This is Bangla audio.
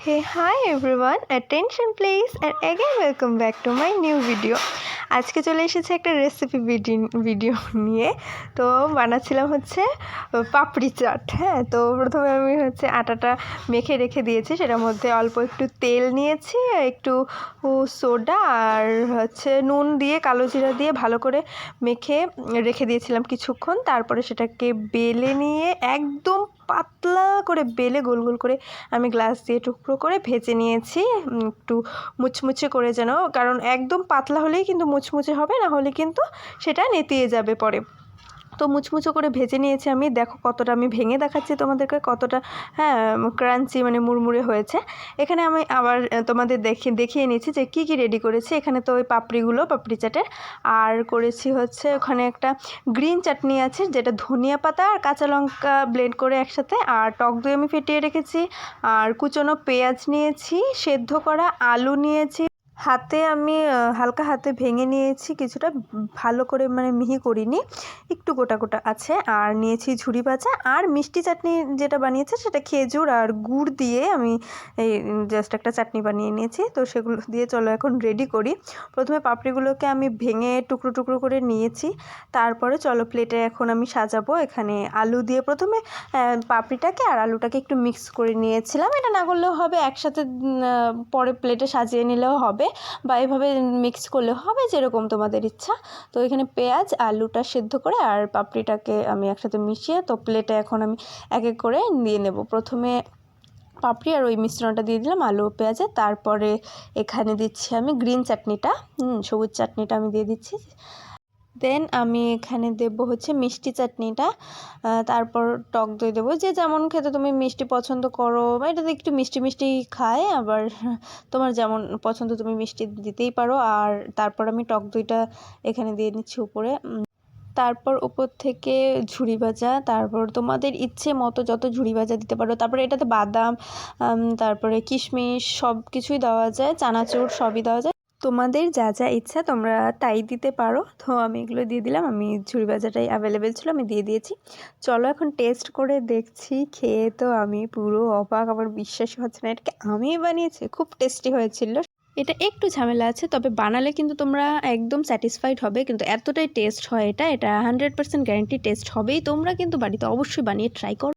Hey, hi everyone, attention please, and again welcome back to my new video. আজকে চলে এসেছে একটা রেসিপি ভিডিও নিয়ে। তো বানাচ্ছিলাম হচ্ছে পাপড়ি চাট। হ্যাঁ, তো প্রথমে আমি হচ্ছে আটাটা মেখে রেখে দিয়েছি, সেটার মধ্যে অল্প একটু তেল নিয়েছি, একটু সোডা আর হচ্ছে নুন দিয়ে কালো জিরা দিয়ে ভালো করে মেখে রেখে দিয়েছিলাম কিছুক্ষণ। তারপরে সেটাকে বেলে নিয়ে একদম পাতলা করে বেলে গোল গোল করে আমি গ্লাস দিয়ে টুকরো করে ভেজে নিয়েছি, একটু মুচমুচে করে যেন, কারণ একদম পাতলা হলেই কিন্তু মুচমুচে হবে, না হলে কিন্তু সেটা নেতিয়ে যাবে পরে। তো মুচমুচো করে ভেজে নিয়েছি আমি। দেখো কতটা আমি ভেঙে দেখাচ্ছি তোমাদেরকে, কতটা ক্রাঞ্চি মানে মুড়মুড়ে হয়েছে। এখানে আমি আবার তোমাদের দেখিয়ে নিয়েছি যে কী রেডি করেছি। এখানে তো ওই পাপড়ি চাটের, আর করেছি হচ্ছে ওখানে একটা গ্রিন চাটনি আছে, যেটা ধনিয়া পাতা আর কাঁচা লঙ্কা ব্লেন্ড করে একসাথে, আর টক দই আমি ফেটিয়ে রেখেছি, আর কুচনো পেঁয়াজ নিয়েছি, সেদ্ধ করা আলু নিয়েছি, হাতে আমি হালকা হাতে ভেঙে নিয়েছি কিছুটা, ভালো করে মানে মিহি করিনি, একটু গোটা গোটা আছে। আর নিয়েছি ঝুরি ভাজা, আর মিষ্টি চাটনি যেটা বানিয়েছে সেটা খেজুর আর গুড় দিয়ে আমি এই জাস্ট একটা চাটনি বানিয়ে নিয়েছি। তো সেগুলো দিয়ে চলো এখন রেডি করি। প্রথমে পাপড়িগুলোকে আমি ভেঙে টুকরো টুকরো করে নিয়েছি, তারপরে চলো প্লেটে এখন আমি সাজাবো। এখানে আলু দিয়ে প্রথমে পাপড়িটাকে আর আলুটাকে একটু মিক্স করে নিয়েছিলাম। এটা না করলেও হবে, একসাথে পরে প্লেটে সাজিয়ে নিলেও হবে, বা এভাবে মিক্স করলে হবে, যেরকম তোমাদের ইচ্ছা। তো এখানে পেঁয়াজ আলুটা সেদ্ধ করে আর পাপড়িটাকে আমি একসাথে মিশিয়ে তো প্লেটে এখন আমি এক এক করে দিয়ে নেব। প্রথমে পাপড়ি আর ওই মিশ্রণটা দিয়ে দিলাম আলু পেঁয়াজে, তারপরে এখানে দিচ্ছি আমি গ্রিন চাটনিটা, সবুজ চাটনিটা আমি দিয়ে দিচ্ছি। দেন আমি এখানে দেব হচ্ছে মিষ্টি চাটনিটা, তারপর টক দই দেবো। যে যেমন খেতে তুমি মিষ্টি পছন্দ করো, বা এটাতে একটু মিষ্টি মিষ্টি খায়, আবার তোমার যেমন পছন্দ তুমি মিষ্টি দিতেই পারো। আর তারপর আমি টক দইটা এখানে দিয়ে নিচ্ছি উপরে, তারপর উপর থেকে ঝুরি ভাজা, তারপর তোমাদের ইচ্ছে মতো যত ঝুরি ভাজা দিতে পারো। তারপরে এটাতে বাদাম, তারপরে কিশমিশ সব কিছুই দেওয়া যায়, চানাচুর সবই দেওয়া যায়, তোমাদের যা যা ইচ্ছা তোমরা তাই দিতে পারো। তো আমি এগুলো দিয়ে দিলাম, আমি ঝুরি ভাজাটাই অ্যাভেলেবেল ছিল, আমি দিয়ে দিয়েছি। চলো এখন টেস্ট করে দেখছি। খেয়ে তো আমি পুরো অবাক, আমার বিশ্বাসই হচ্ছে না এটাকে আমিই বানিয়েছি। খুব টেস্টি হয়েছিল। এটা একটু ঝামেলা আছে, তবে বানালে কিন্তু তোমরা একদম স্যাটিসফাইড হবে, কিন্তু এতটাই টেস্ট হয় এটা 100% গ্যারান্টি টেস্ট হবেই। তোমরা কিন্তু বাড়িতে অবশ্যই বানিয়ে ট্রাই করো।